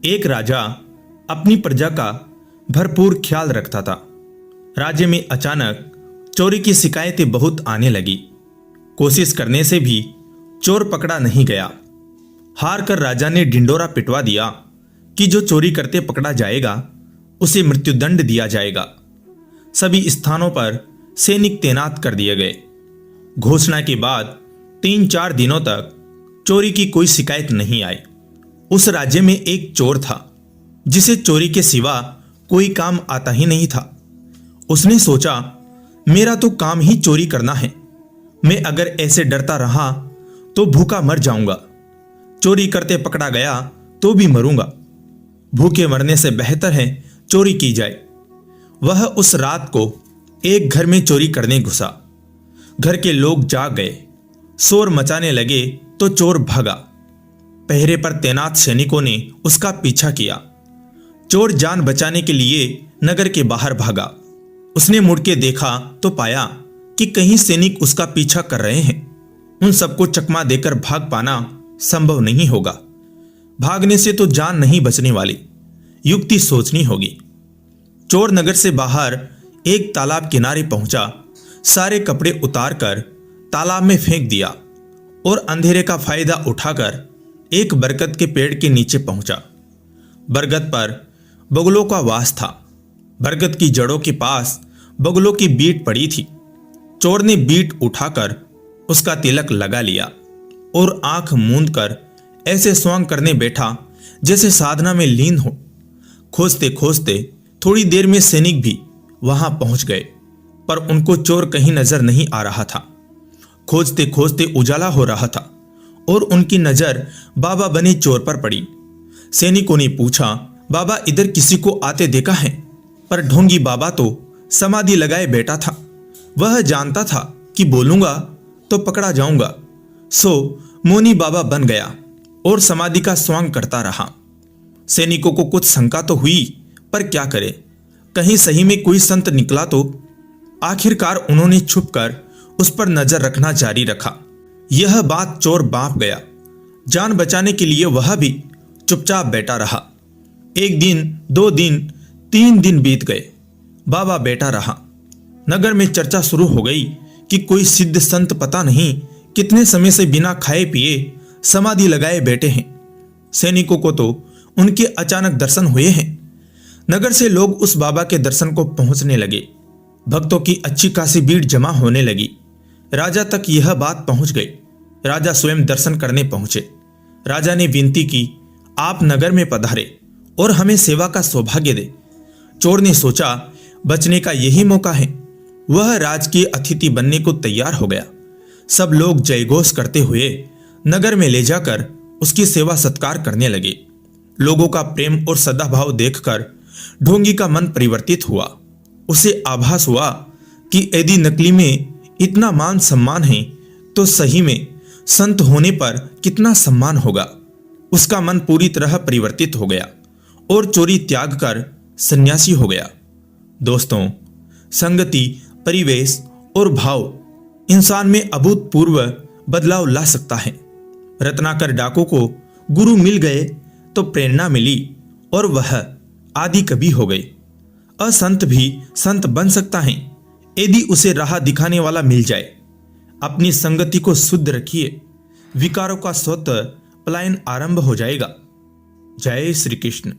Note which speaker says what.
Speaker 1: एक राजा अपनी प्रजा का भरपूर ख्याल रखता था। राज्य में अचानक चोरी की शिकायतें बहुत आने लगी। कोशिश करने से भी चोर पकड़ा नहीं गया। हार कर राजा ने ढिंडोरा पिटवा दिया कि जो चोरी करते पकड़ा जाएगा उसे मृत्युदंड दिया जाएगा। सभी स्थानों पर सैनिक तैनात कर दिए गए। घोषणा के बाद 3-4 दिनों तक चोरी की कोई शिकायत नहीं आई। उस राज्य में एक चोर था जिसे चोरी के सिवा कोई काम आता ही नहीं था। उसने सोचा, मेरा तो काम ही चोरी करना है। मैं अगर ऐसे डरता रहा तो भूखा मर जाऊंगा। चोरी करते पकड़ा गया तो भी मरूंगा। भूखे मरने से बेहतर है चोरी की जाए। वह उस रात को एक घर में चोरी करने घुसा। घर के लोग जाग गए, शोर मचाने लगे तो चोर भागा। पहरे पर तैनात सैनिकों ने उसका पीछा किया। चोर जान बचाने के लिए नगर के बाहर भागा। उसने मुड़ के देखा तो पाया कि कहीं सैनिक उसका पीछा कर रहे हैं। उन सबको चकमा देकर भाग पाना संभव नहीं होगा। भागने से तो जान नहीं बचने वाली, युक्ति सोचनी होगी। चोर नगर से बाहर एक तालाब किनारे पहुंचा। सारे कपड़े उतारकर तालाब में फेंक दिया और अंधेरे का फायदा उठाकर एक बरगद के पेड़ के नीचे पहुंचा। बरगद पर बगुलों का वास था। बरगद की जड़ों के पास बगुलों की बीट पड़ी थी। चोर ने बीट उठाकर उसका तिलक लगा लिया और आंख मूंद कर ऐसे स्वांग करने बैठा जैसे साधना में लीन हो। खोजते खोजते थोड़ी देर में सैनिक भी वहां पहुंच गए, पर उनको चोर कहीं नजर नहीं आ रहा था। खोजते खोजते उजाला हो रहा था और उनकी नजर बाबा बने चोर पर पड़ी। सैनिकों ने पूछा, बाबा इधर किसी को आते देखा है? पर ढोंगी बाबा तो समाधि लगाए बैठा था। वह जानता था कि बोलूंगा तो पकड़ा जाऊंगा, सो मौनी बाबा बन गया और समाधि का स्वांग करता रहा। सैनिकों को कुछ शंका तो हुई, पर क्या करे, कहीं सही में कोई संत निकला तो। आखिरकार उन्होंने छुपकर उस पर नजर रखना जारी रखा। यह बात चोर बांप गया। जान बचाने के लिए वह भी चुपचाप बैठा रहा। 1 दिन, 2 दिन, 3 दिन बीत गए। बाबा बैठा रहा। नगर में चर्चा शुरू हो गई कि कोई सिद्ध संत पता नहीं कितने समय से बिना खाए पिए समाधि लगाए बैठे हैं। सैनिकों को तो उनके अचानक दर्शन हुए हैं। नगर से लोग उस बाबा के दर्शन को पहुंचने लगे। भक्तों की अच्छी खासी भीड़ जमा होने लगी। राजा तक यह बात पहुंच गई। राजा स्वयं दर्शन करने पहुंचे। राजा ने विनती की, आप नगर में पधारे और हमें सेवा का सौभाग्य दे। चोर ने सोचा, बचने का यही मौका है। वह राजकीय अतिथि बनने को तैयार हो गया। सब लोग जयघोष करते हुए नगर में ले जाकर उसकी सेवा सत्कार करने लगे। लोगों का प्रेम और सद्भाव देखकर ढोंगी का मन परिवर्तित हुआ। उसे आभास हुआ कि यदि नकली में इतना मान सम्मान है तो सही में संत होने पर कितना सम्मान होगा। उसका मन पूरी तरह परिवर्तित हो गया और चोरी त्याग कर सन्यासी हो गया। दोस्तों, संगति, परिवेश और भाव इंसान में अभूतपूर्व बदलाव ला सकता है। रत्नाकर डाकू को गुरु मिल गए तो प्रेरणा मिली और वह आदि कवि हो गए। असंत भी संत बन सकता है यदि उसे राह दिखाने वाला मिल जाए। अपनी संगति को शुद्ध रखिए, विकारों का स्वतः पलायन आरंभ हो जाएगा। जय श्री कृष्ण।